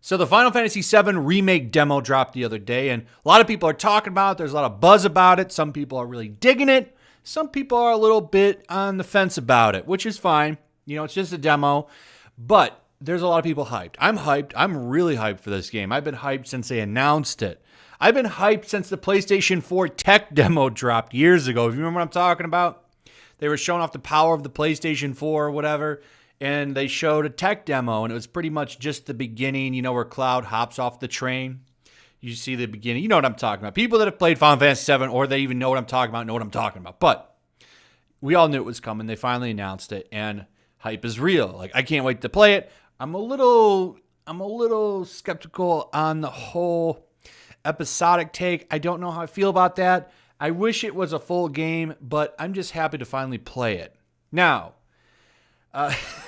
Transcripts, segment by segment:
So the Final Fantasy VII Remake demo dropped the other day, and a lot of people are talking about it. There's a lot of buzz about it. Some people are really digging it. Some people are a little bit on the fence about it, which is fine. You know, it's just a demo. But there's a lot of people hyped. I'm hyped. I'm really hyped for this game. I've been hyped since they announced it. I've been hyped since the PlayStation 4 tech demo dropped years ago. If you remember what I'm talking about, they were showing off the power of the PlayStation 4 or whatever, and they showed a tech demo, and it was pretty much just the beginning, you know, where Cloud hops off the train. You see the beginning. You know what I'm talking about. People that have played Final Fantasy VII, or they even know what I'm talking about, know what I'm talking about. But we all knew it was coming. They finally announced it, and hype is real. Like, I can't wait to play it. I'm a little skeptical on the whole episodic take. I don't know how I feel about that. I wish it was a full game, but I'm just happy to finally play it. Now,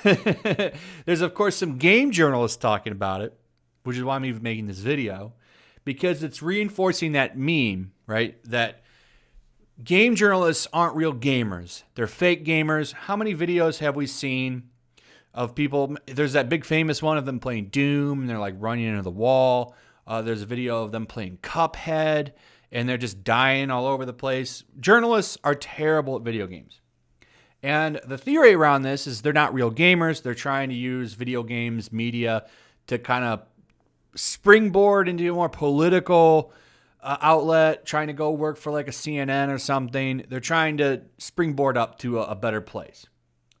there's, of course, some game journalists talking about it, which is why I'm even making this video, because it's reinforcing that meme, right? That game journalists aren't real gamers. They're fake gamers. How many videos have we seen of people? There's that big famous one of them playing Doom, and they're like running into the wall. There's a video of them playing Cuphead, and they're just dying all over the place. Journalists are terrible at video games. And the theory around this is they're not real gamers. They're trying to use video games media to kind of springboard into a more political outlet, trying to go work for like a CNN or something. They're trying to springboard up to a better place.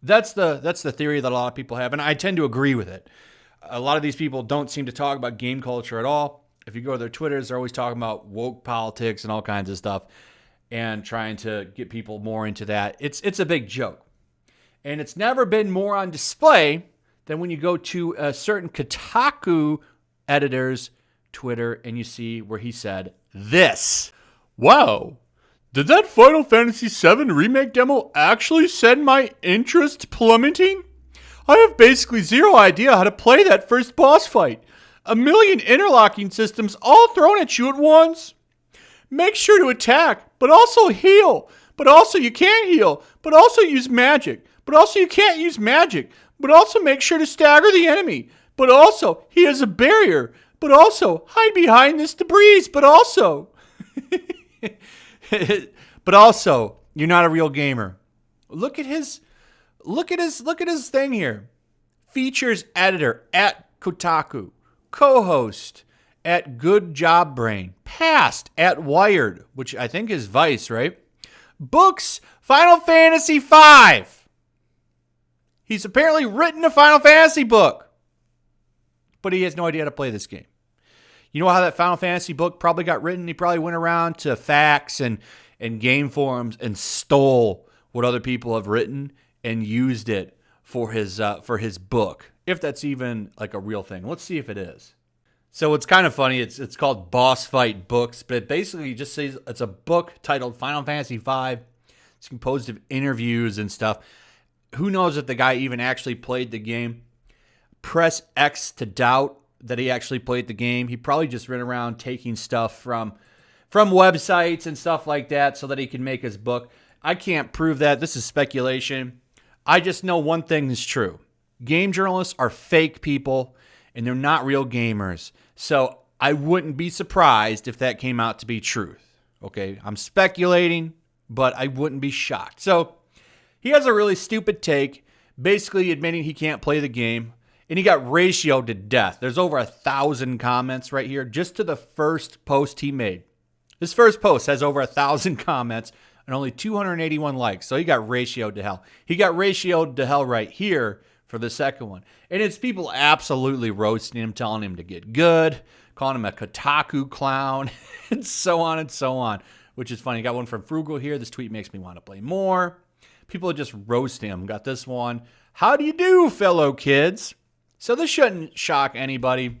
That's the theory that a lot of people have, and I tend to agree with it. A lot of these people don't seem to talk about game culture at all. If you go to their Twitters, they're always talking about woke politics and all kinds of stuff, and trying to get people more into that. It's a big joke. And it's never been more on display than when you go to a certain Kotaku editor's Twitter and you see where he said this. Wow, did that Final Fantasy VII Remake demo actually send my interest plummeting? I have basically zero idea how to play that first boss fight. A million interlocking systems all thrown at you at once. Make sure to attack, but also heal. But also you can't heal. But also use magic. But also you can't use magic. But also make sure to stagger the enemy. But also he has a barrier. But also hide behind this debris. But also... but also, you're not a real gamer. Look at his thing here. Features editor at Kotaku. Co-host at Good Job Brain. Past at Wired, which I think is Vice, right? Books, Final Fantasy V. He's apparently written a Final Fantasy book, but he has no idea how to play this game. You know how that Final Fantasy book probably got written? He probably went around to facts and game forums and stole what other people have written and used it for his book. If that's even like a real thing. Let's see if it is. So it's kind of funny. It's called Boss Fight Books, but it basically just says it's a book titled Final Fantasy V. It's composed of interviews and stuff. Who knows if the guy even actually played the game? Press X to doubt that he actually played the game. He probably just ran around taking stuff from websites and stuff like that so that he can make his book. I can't prove that. This is speculation. I just know one thing is true. Game journalists are fake people, and they're not real gamers. So I wouldn't be surprised if that came out to be truth. Okay, I'm speculating, but I wouldn't be shocked. So he has a really stupid take, basically admitting he can't play the game, and he got ratioed to death. There's over 1,000 comments right here just to the first post he made. His first post has over 1,000 comments and only 281 likes, so he got ratioed to hell. He got ratioed to hell right here for the second one. And it's people absolutely roasting him, telling him to get good, calling him a Kotaku clown, and so on, which is funny. Got one from Frugal here. This tweet makes me want to play more. People are just roasting him. Got this one. How do you do, fellow kids? So this shouldn't shock anybody.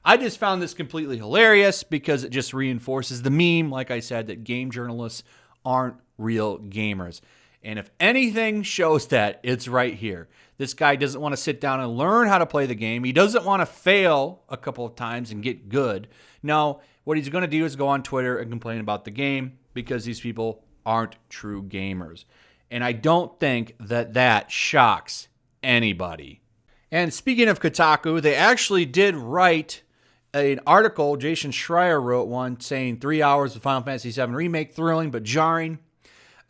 I just found this completely hilarious because it just reinforces the meme, like I said, that game journalists aren't real gamers. And if anything shows that, it's right here. This guy doesn't want to sit down and learn how to play the game. He doesn't want to fail a couple of times and get good. No, what he's going to do is go on Twitter and complain about the game because these people aren't true gamers. And I don't think that shocks anybody. And speaking of Kotaku, they actually did write an article. Jason Schreier wrote one saying 3 hours of Final Fantasy VII Remake, thrilling but jarring.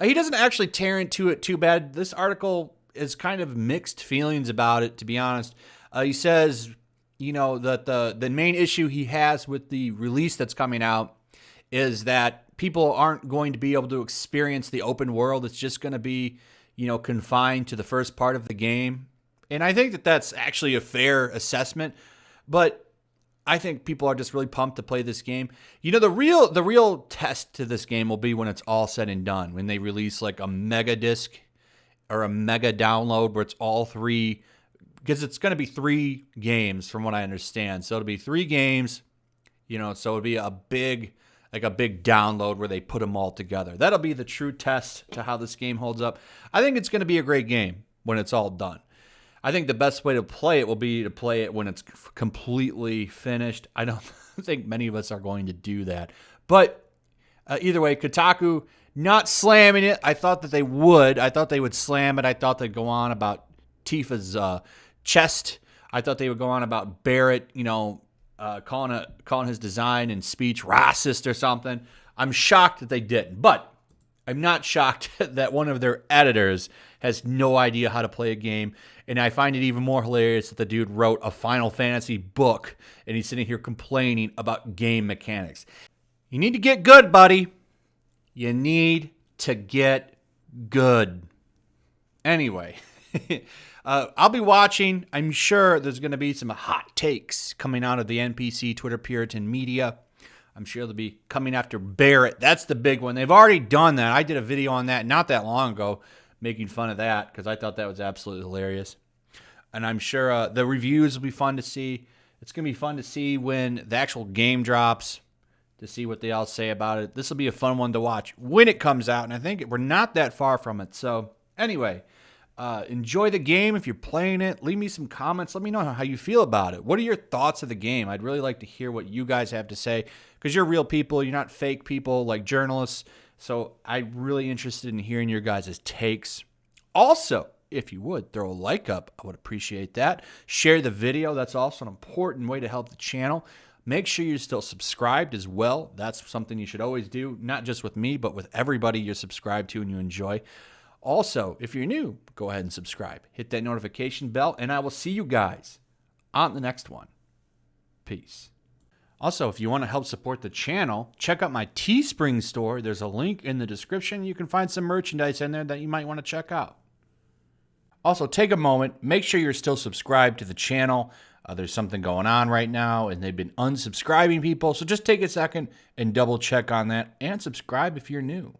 He doesn't actually tear into it too bad. This article is kind of mixed feelings about it, to be honest. He says, that the main issue he has with the release that's coming out is that people aren't going to be able to experience the open world. It's just going to be, confined to the first part of the game. And I think that that's actually a fair assessment, but I think people are just really pumped to play this game. The real test to this game will be when it's all said and done, when they release like a mega disc or a mega download where it's all three, because it's going to be 3 games from what I understand. So it'll be 3 games, so it'll be a big download where they put them all together. That'll be the true test to how this game holds up. I think it's going to be a great game when it's all done. I think the best way to play it will be to play it when it's completely finished. I don't think many of us are going to do that. But either way, Kotaku not slamming it. I thought that they would. I thought they would slam it. I thought they'd go on about Tifa's chest. I thought they would go on about Barrett, calling his design and speech racist or something. I'm shocked that they didn't. But I'm not shocked that one of their editors has no idea how to play a game. And I find it even more hilarious that the dude wrote a Final Fantasy book and he's sitting here complaining about game mechanics. You need to get good, buddy. You need to get good. Anyway, I'll be watching. I'm sure there's going to be some hot takes coming out of the NPC Twitter Puritan media. I'm sure they'll be coming after Barrett. That's the big one. They've already done that. I did a video on that not that long ago, making fun of that because I thought that was absolutely hilarious. And I'm sure the reviews will be fun to see. It's going to be fun to see when the actual game drops, to see what they all say about it. This will be a fun one to watch when it comes out, and I think we're not that far from it. So anyway, enjoy the game if you're playing it. Leave me some comments. Let me know how you feel about it. What are your thoughts of the game? I'd really like to hear what you guys have to say because you're real people. You're not fake people like journalists. So I'm really interested in hearing your guys' takes. Also, if you would, throw a like up. I would appreciate that. Share the video. That's also an important way to help the channel. Make sure you're still subscribed as well. That's something you should always do, not just with me, but with everybody you're subscribed to and you enjoy. Also, if you're new, go ahead and subscribe. Hit that notification bell, and I will see you guys on the next one. Peace. Also, if you want to help support the channel, check out my Teespring store. There's a link in the description. You can find some merchandise in there that you might want to check out. Also, take a moment. Make sure you're still subscribed to the channel. There's something going on right now, and they've been unsubscribing people. So just take a second and double check on that and subscribe if you're new.